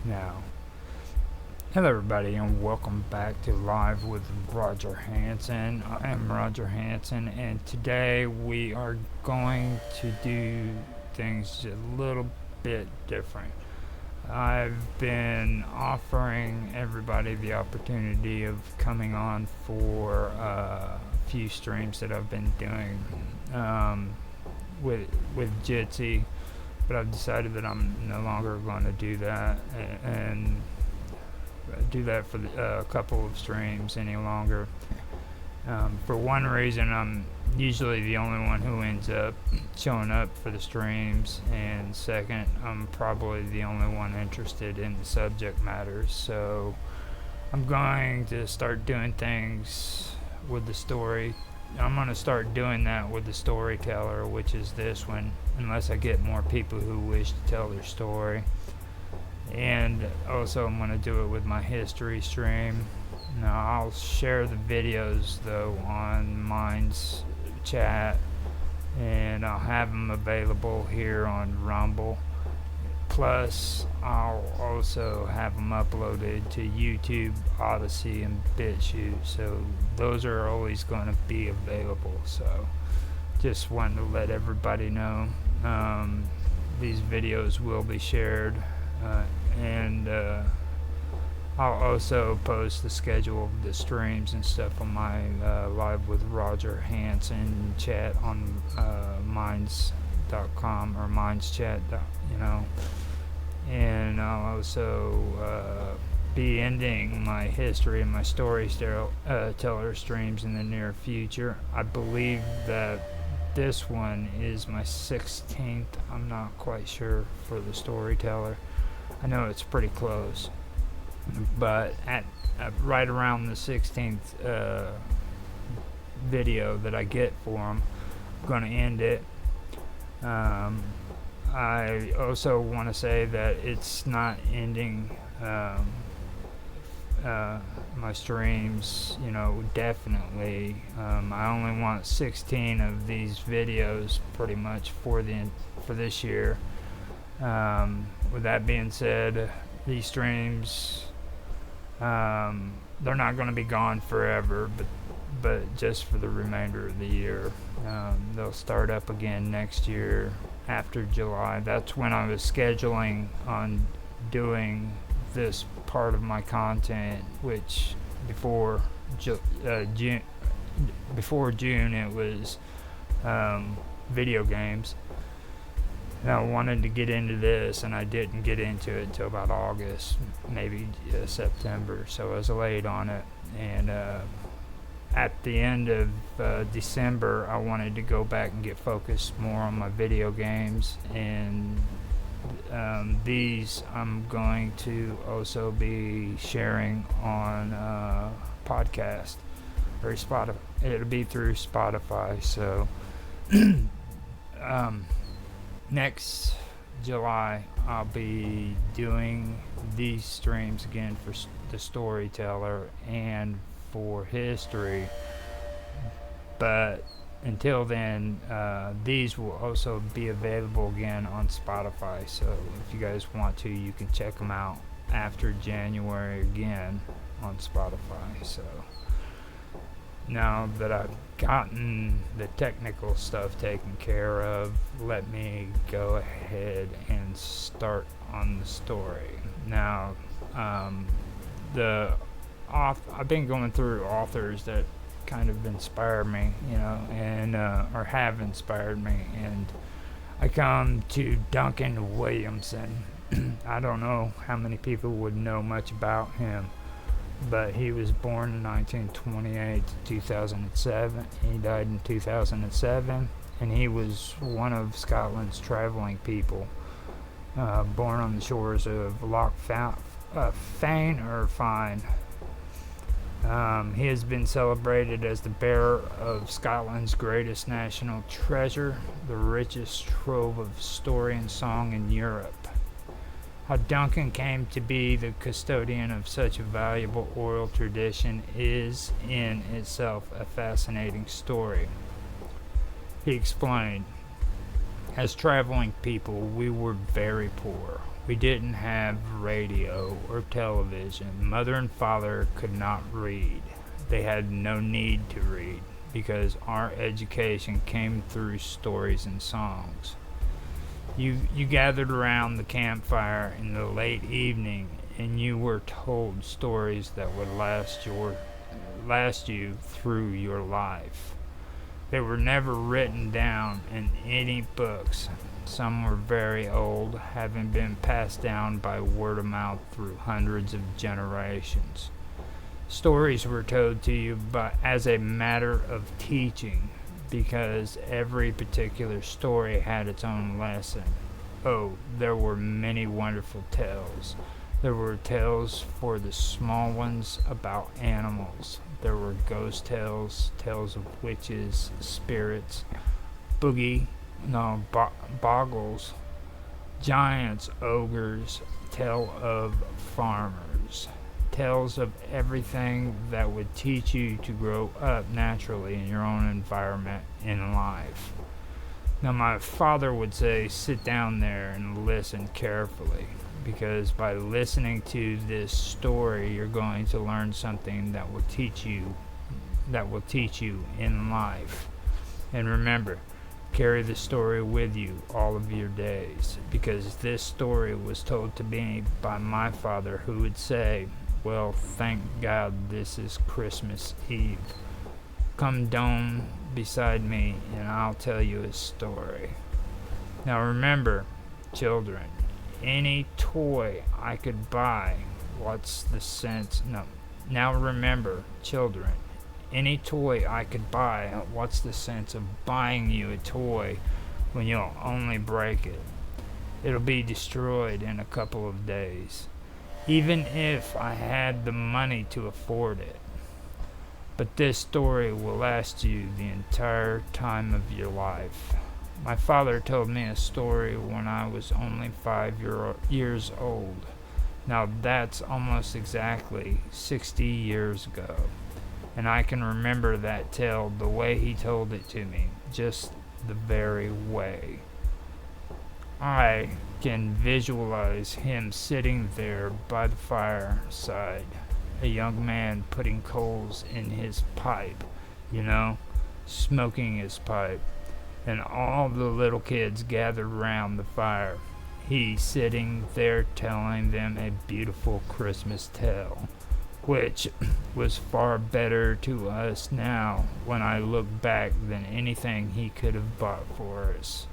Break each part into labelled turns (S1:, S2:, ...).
S1: Now, hello everybody and welcome back to Live with Roger Hanson. I am Roger Hanson, and today we are going to do things a little bit different. I've been offering everybody the opportunity of coming on for a few streams that I've been doing with Jitsi, but I've decided that I'm no longer going to do that and do that for a couple of streams any longer. For one reason, I'm usually the only one who ends up showing up for the streams, and second, I'm probably the only one interested in the subject matter. So I'm going to start doing things with the story. I'm going to start doing that with the storyteller, which is this one, unless I get more people who wish to tell their story. And also I'm going to do it with my history stream. Now I'll share the videos though on Mind's chat, and I'll have them available here on Rumble. Plus I'll also have them uploaded to YouTube, Odyssey, and BitChute, so those are always going to be available. So just wanted to let everybody know these videos will be shared. And I'll also post the schedule of the streams and stuff on my Live with Roger Hanson chat on minds.com or mindschat, and I'll also be ending my history and my storyteller streams in the near future. I believe that this one is my 16th. I'm not quite sure for the storyteller. I know it's pretty close, but at right around the 16th video that I get for them, I'm going to end it. I also want to say that it's not ending my streams, definitely. I only want 16 of these videos pretty much for this year. With that being said, these streams, they're not going to be gone forever, but just for the remainder of the year. They'll start up again next year after July. That's when I was scheduling on doing this part of my content, which before June it was video games. And I wanted to get into this, and I didn't get into it until about August, maybe September, so I was late on it. And at the end of December, I wanted to go back and get focused more on my video games, and these I'm going to also be sharing on podcast or Spotify. It'll be through Spotify, so next July I'll be doing these streams again for the storyteller and for history, but until then these will also be available again on Spotify, so if you guys want to, you can check them out after January again on Spotify. So now that I've gotten the technical stuff taken care of, let me go ahead and start on the story. Now, I've been going through authors that kind of inspire me, and or have inspired me, and I come to Duncan Williamson. I don't know how many people would know much about him, but he was born in 1928 to 2007. He died in 2007, and he was one of Scotland's traveling people, born on the shores of Loch Fyne or Fyne. He has been celebrated as the bearer of Scotland's greatest national treasure, the richest trove of story and song in Europe. How Duncan came to be the custodian of such a valuable oral tradition is in itself a fascinating story. He explained, "As traveling people, we were very poor. We didn't have radio or television. Mother and father could not read. They had no need to read because our education came through stories and songs. You gathered around the campfire in the late evening and you were told stories that would last you through your life. They were never written down in any books. Some were very old, having been passed down by word of mouth through hundreds of generations. Stories were told to you as a matter of teaching, because every particular story had its own lesson. Oh, there were many wonderful tales. There were tales for the small ones about animals. There were ghost tales, tales of witches, spirits, boggles, giants, ogres, tale of farmers, tales of everything that would teach you to grow up naturally in your own environment in life. Now, my father would say, sit down there and listen carefully, because by listening to this story, you're going to learn something that will teach you in life. And remember, carry the story with you all of your days, because this story was told to me by my father, who would say, well, thank God this is Christmas Eve. Come down beside me and I'll tell you a story. Now remember, children, any toy I could buy, what's the sense? No. Now remember, children, any toy I could buy, what's the sense of buying you a toy when you'll only break it? It'll be destroyed in a couple of days, even if I had the money to afford it. But this story will last you the entire time of your life. My father told me a story when I was only 5 years old. Now that's almost exactly 60 years ago. And I can remember that tale the way he told it to me, just the very way. I can visualize him sitting there by the fireside, a young man putting coals in his pipe, smoking his pipe, and all the little kids gathered round the fire. He sitting there telling them a beautiful Christmas tale, which was far better to us now when I look back than anything he could have bought for us.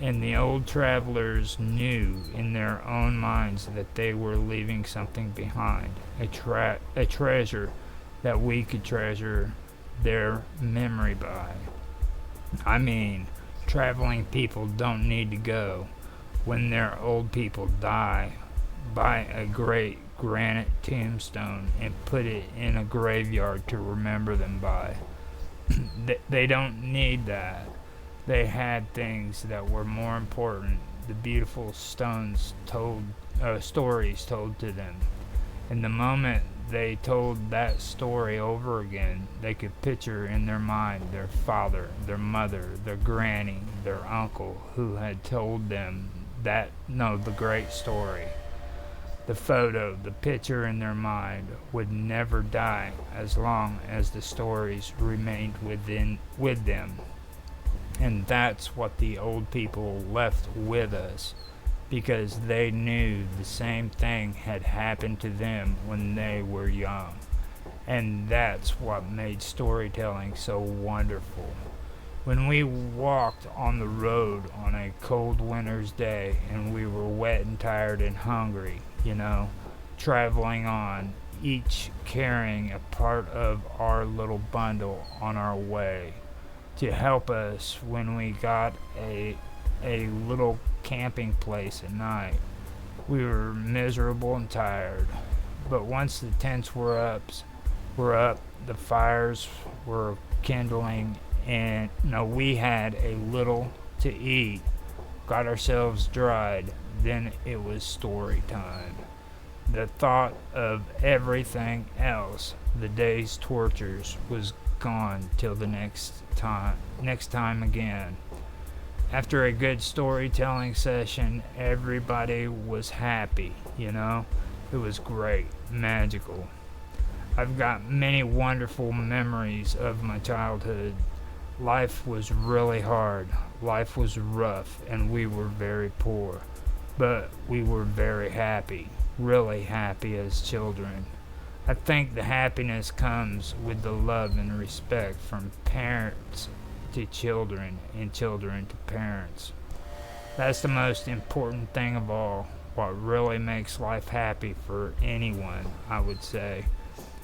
S1: And the old travelers knew in their own minds that they were leaving something behind, a treasure that we could treasure their memory by. I mean, traveling people don't need to go, when their old people die, buy a great granite tombstone and put it in a graveyard to remember them by. They don't need that. They had things that were more important, the beautiful stories told to them. And the moment they told that story over again, they could picture in their mind their father, their mother, their granny, their uncle, who had told them the great story. The photo, the picture in their mind would never die as long as the stories remained with them. And that's what the old people left with us, because they knew the same thing had happened to them when they were young. And that's what made storytelling so wonderful. When we walked on the road on a cold winter's day and we were wet and tired and hungry, traveling on, each carrying a part of our little bundle on our way to help us when we got a little camping place at night. We were miserable and tired, but once the tents were up, the fires were kindling, and we had a little to eat, got ourselves dried, then it was story time. The thought of everything else, the day's tortures, was gone till the next time again. After a good storytelling session, everybody was happy, you know? It was great, magical. I've got many wonderful memories of my childhood. Life was really hard, life was rough, and we were very poor. But we were very happy, really happy as children. I think the happiness comes with the love and respect from parents to children and children to parents. That's the most important thing of all, what really makes life happy for anyone, I would say.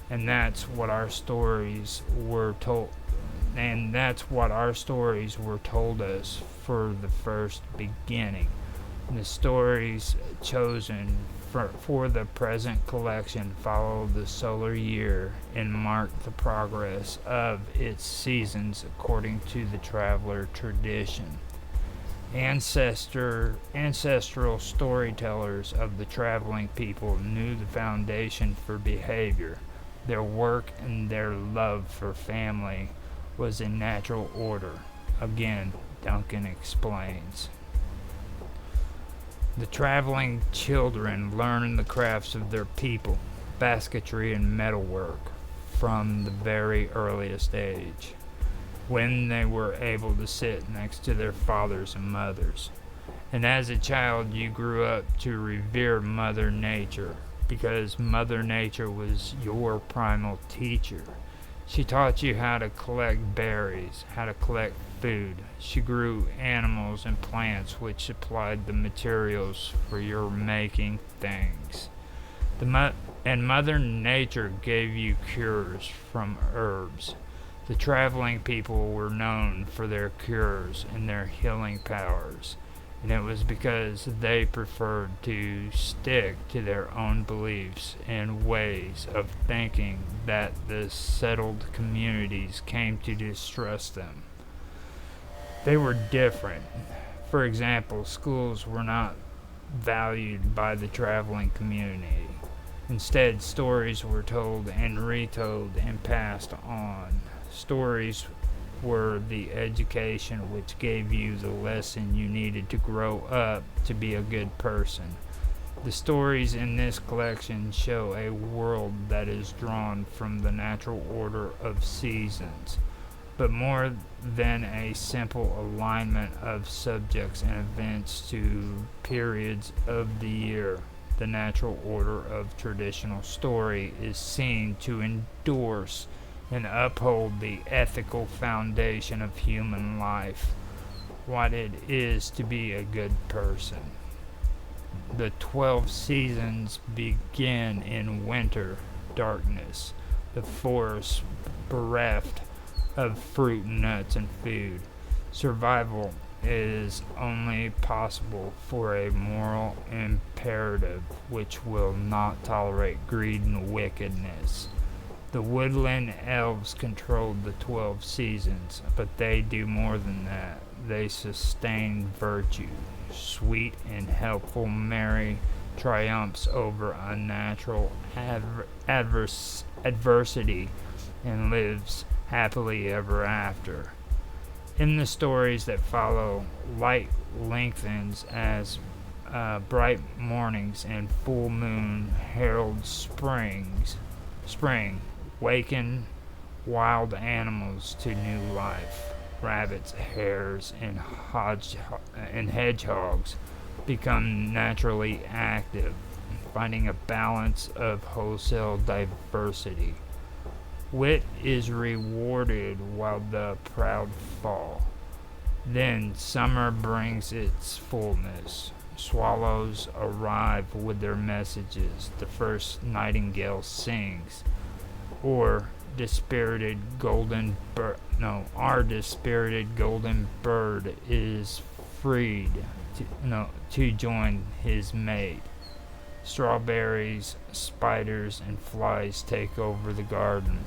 S1: And that's what our stories were told and that's what our stories were told us for the first beginning. The stories chosen for the present collection follow the solar year and mark the progress of its seasons according to the traveler tradition. Ancestral storytellers of the traveling people knew the foundation for behavior. Their work and their love for family was in natural order. Again, Duncan explains. The traveling children learned the crafts of their people, basketry and metalwork, from the very earliest age, when they were able to sit next to their fathers and mothers. And as a child, you grew up to revere Mother Nature, because Mother Nature was your primal teacher. She taught you how to collect berries, how to collect food. She grew animals and plants which supplied the materials for your making things. And Mother Nature gave you cures from herbs. The traveling people were known for their cures and their healing powers, and it was because they preferred to stick to their own beliefs and ways of thinking that the settled communities came to distrust them. They were different. For example, schools were not valued by the traveling community. Instead, stories were told and retold and passed on. Stories were the education which gave you the lesson you needed to grow up to be a good person. The stories in this collection show a world that is drawn from the natural order of seasons, but more than a simple alignment of subjects and events to periods of the year. The natural order of traditional story is seen to endorse and uphold the ethical foundation of human life, what it is to be a good person. The 12 seasons begin in winter darkness, the forest bereft of fruit, nuts, and food. Survival is only possible for a moral imperative which will not tolerate greed and wickedness. The woodland elves controlled the 12 seasons, but they do more than that. They sustain virtue. Sweet and helpful Mary triumphs over unnatural adversity and lives happily ever after. In the stories that follow, light lengthens as bright mornings and full moon herald spring, waken wild animals to new life. Rabbits, hares, and hedgehogs become naturally active, finding a balance of wholesale diversity. Wit is rewarded while the proud fall. Then summer brings its fullness. Swallows arrive with their messages. The first nightingale sings. Our dispirited golden bird is freed to join his mate. Strawberries, spiders, and flies take over the garden.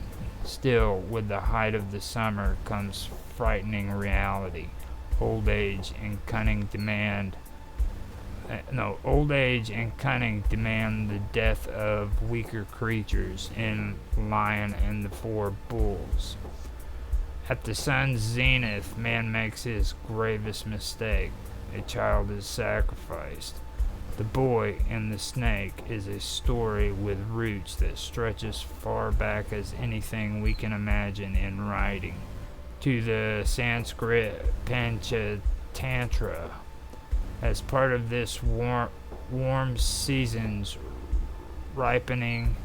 S1: Still, with the height of the summer comes frightening reality. Old age and cunning demand the death of weaker creatures in lion and the 4 bulls. At the sun's zenith, man makes his gravest mistake. A child is sacrificed. The Boy and the Snake is a story with roots that stretch as far back as anything we can imagine in writing, to the Sanskrit Panchatantra. As part of this warm season's ripening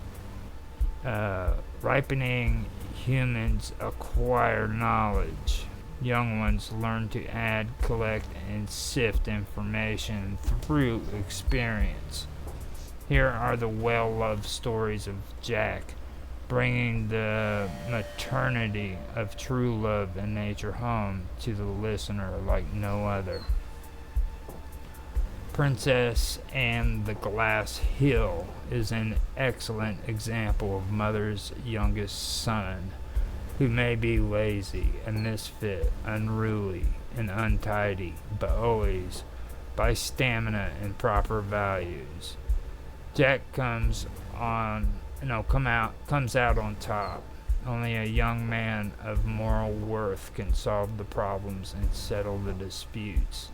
S1: humans acquire knowledge. Young ones learn to add, collect, and sift information through experience. Here are the well-loved stories of Jack, bringing the maternity of true love and nature home to the listener like no other. Princess and the Glass Hill is an excellent example of mother's youngest son, who may be lazy, a misfit, unruly, and untidy, but always by stamina and proper values. Jack comes out on top. Only a young man of moral worth can solve the problems and settle the disputes.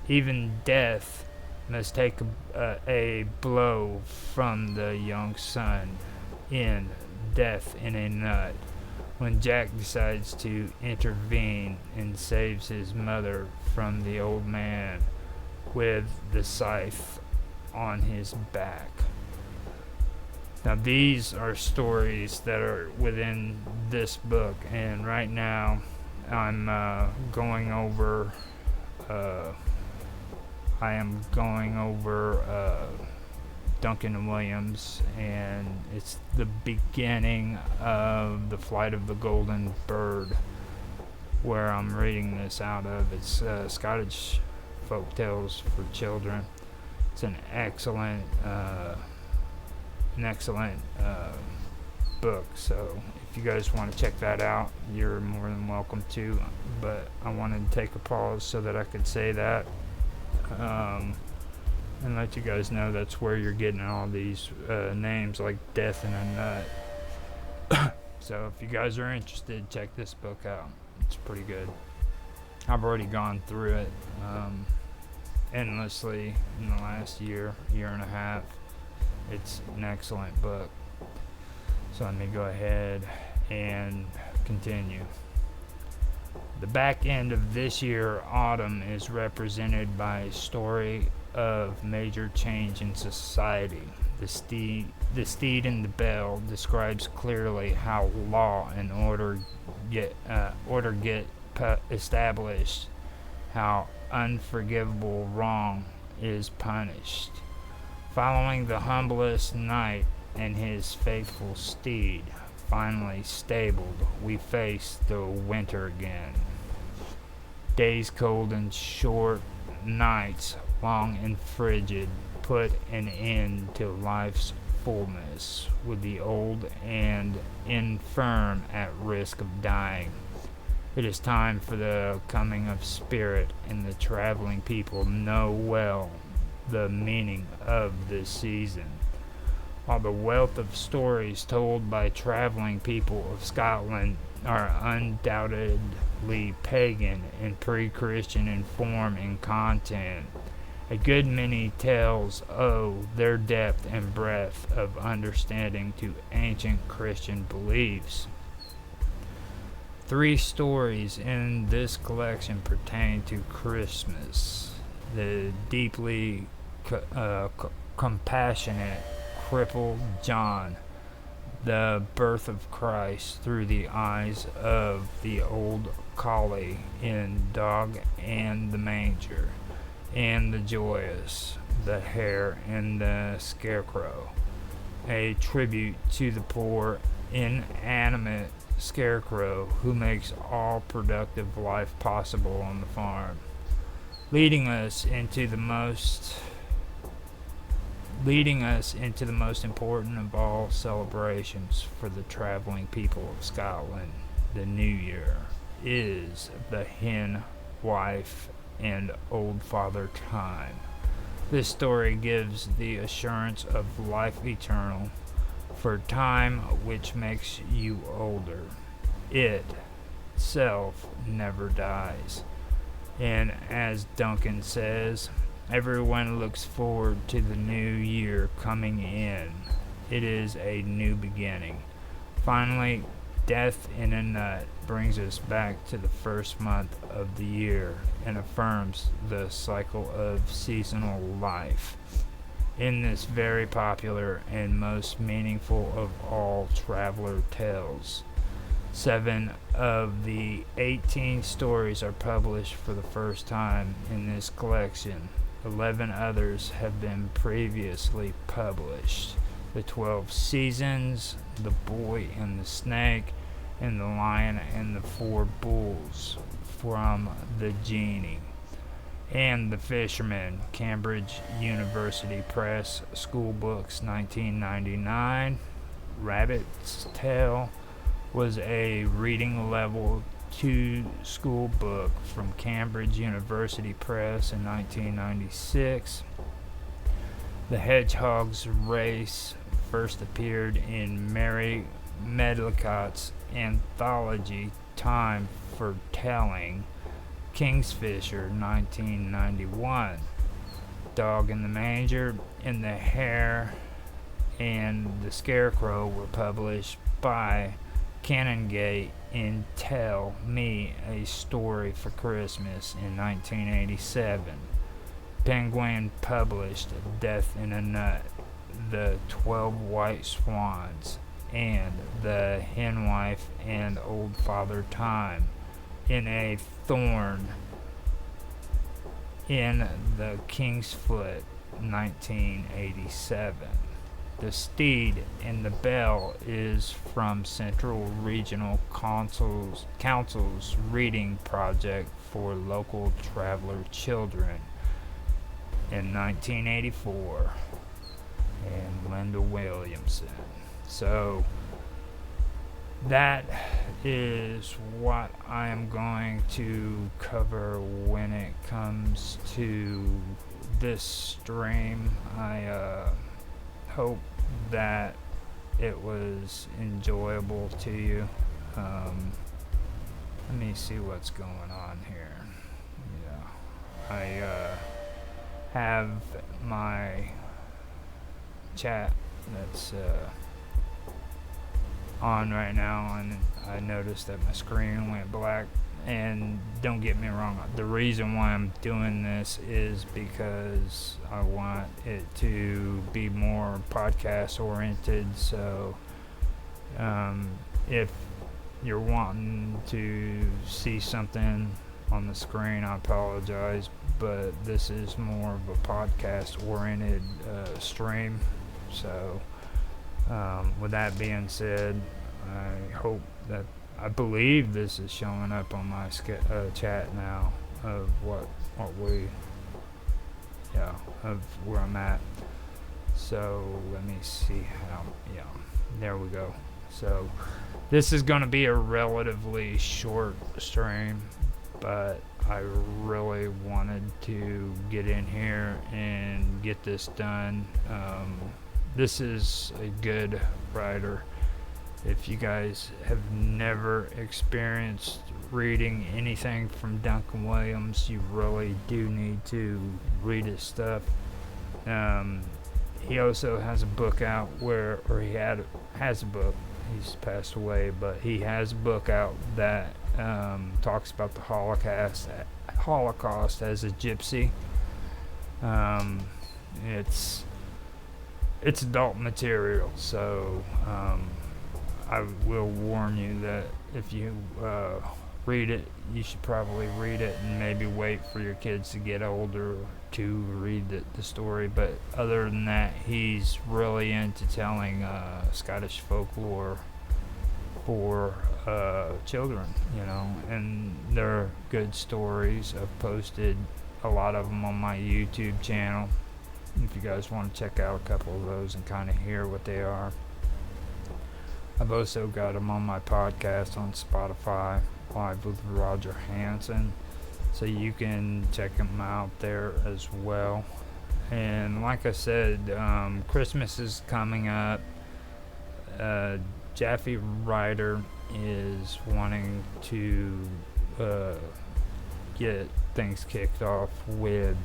S1: Even death must take a blow from the young son in Death in a Nut, when Jack decides to intervene and saves his mother from the old man with the scythe on his back. Now these are stories that are within this book, and right now I'm going over Duncan and Williams, and it's the beginning of The Flight of the Golden Bird, where I'm reading this out of. It's Scottish folk tales for children. It's an excellent book, so if you guys want to check that out, you're more than welcome to, but I wanted to take a pause so that I could say that, and let you guys know that's where you're getting all these names like Death in a Nut. So if you guys are interested, check this book out. It's pretty good. I've already gone through it endlessly in the last year and a half. It's an excellent book. So let me go ahead and continue. The back end of this year, autumn, is represented by a story of major change in society. The Steed and the Bell describes clearly how law and order get established, how unforgivable wrong is punished. Following the humblest knight and his faithful steed, finally stabled, we face the winter again. Days cold and short, nights long and frigid, put an end to life's fullness, with the old and infirm at risk of dying. It is time for the coming of spirit, and the traveling people know well the meaning of this season. While the wealth of stories told by traveling people of Scotland are undoubtedly pagan and pre-Christian in form and content, a good many tales owe their depth and breadth of understanding to ancient Christian beliefs. 3 stories in this collection pertain to Christmas: the deeply compassionate crippled John, the birth of Christ through the eyes of the old collie in Dog and the Manger, and the joyous, the Hare and the Scarecrow, a tribute to the poor, inanimate scarecrow who makes all productive life possible on the farm, leading us into the most important of all celebrations for the traveling people of Scotland, the New Year, is the hen wife and old father time. This story gives the assurance of life eternal, for time which makes you older. It, itself never dies. And as Duncan says, everyone looks forward to the new year coming in. It is a new beginning. Finally, Death in a Nut brings us back to the first month of the year and affirms the cycle of seasonal life. In this very popular and most meaningful of all traveler tales, 7 of the 18 stories are published for the first time in this collection. 11 others have been previously published. The 12 Seasons, The Boy and the Snake, and The Lion and the Four Bulls from The Genie. And The Fisherman, Cambridge University Press, School Books, 1999. Rabbit's Tale was a reading level 2 school book from Cambridge University Press in 1996. The Hedgehog's Race first appeared in Mary Medlicott's anthology Time for Telling, Kingsfisher, 1991. Dog in the Manger and The Hare and the Scarecrow were published by Canongate in Tell Me a Story for Christmas in 1987. Penguin published Death in a Nut, The 12 White Swans, and The Henwife and Old Father Time in a Thorn in the King's Foot, 1987. The Steed and the Bell is from Central Regional Council's Reading Project for Local Traveler Children in 1984, and Linda Williamson. So that is what I am going to cover when it comes to this stream. I hope that it was enjoyable to you. Let me see what's going on here. Yeah, I have my chat that's on right now, and I noticed that my screen went black. And don't get me wrong, the reason why I'm doing this is because I want it to be more podcast oriented. So if you're wanting to see something on the screen, I apologize, but this is more of a podcast oriented stream. So with that being said, I believe this is showing up on my chat now of of where I'm at. So let me see how, there we go. So this is going to be a relatively short stream, but I really wanted to get in here and get this done. This is a good writer. If you guys have never experienced reading anything from Duncan Williams, you really do need to read his stuff. He also has a book out has a book. He's passed away, but he has a book out that talks about the Holocaust as a gypsy. It's adult material, so I will warn you that if you read it, you should probably read it and maybe wait for your kids to get older to read the story. But other than that, he's really into telling Scottish folklore for children, and they're good stories. I've posted a lot of them on my YouTube channel if you guys want to check out a couple of those and kind of hear what they are. I've also got them on my podcast on Spotify, Live with Roger Hansen, so you can check them out there as well. And like I said, Christmas is coming up. Jaffe Ryder is wanting to get things kicked off with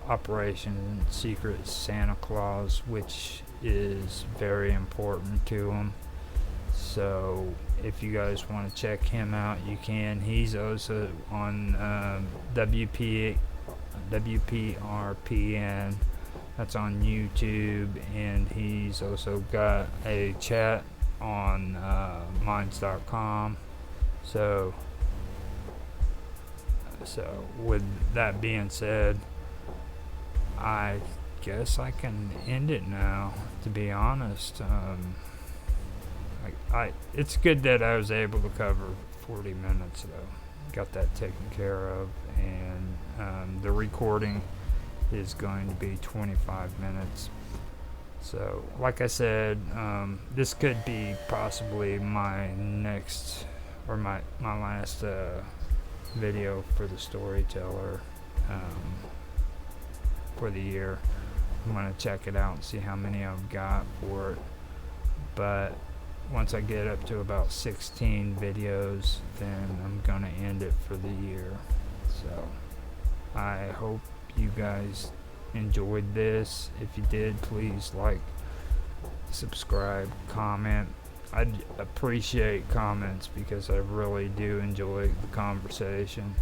S1: Operation Secret Santa Claus, which is very important to him. So if you guys want to check him out, you can. He's also on WPRPN. That's on YouTube, and he's also got a chat on minds.com. So with that being said, I guess I can end it now, to be honest. It's good that I was able to cover 40 minutes, though. Got that taken care of, and the recording is going to be 25 minutes. So, like I said, this could be possibly my next, or my last video for the storyteller for the year. I'm going to check it out and see how many I've got for it. But once I get up to about 16 videos, then I'm going to end it for the year. So I hope you guys enjoyed this. If you did, please like, subscribe, comment. I'd appreciate comments, because I really do enjoy the conversation.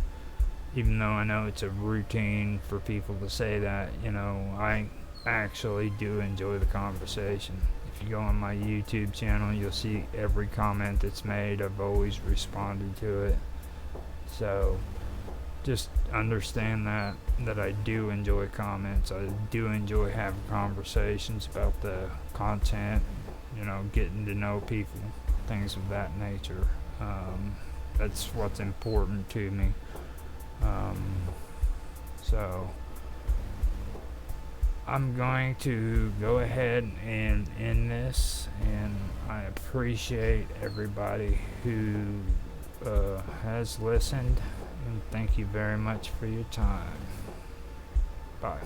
S1: Even though I know it's a routine for people to say that, I actually do enjoy the conversation. If you go on my YouTube channel, you'll see every comment that's made. I've always responded to it. So just understand that I do enjoy comments. I do enjoy having conversations about the content, getting to know people, things of that nature. That's what's important to me. So I'm going to go ahead and end this, and I appreciate everybody who has listened, and thank you very much for your time. Bye.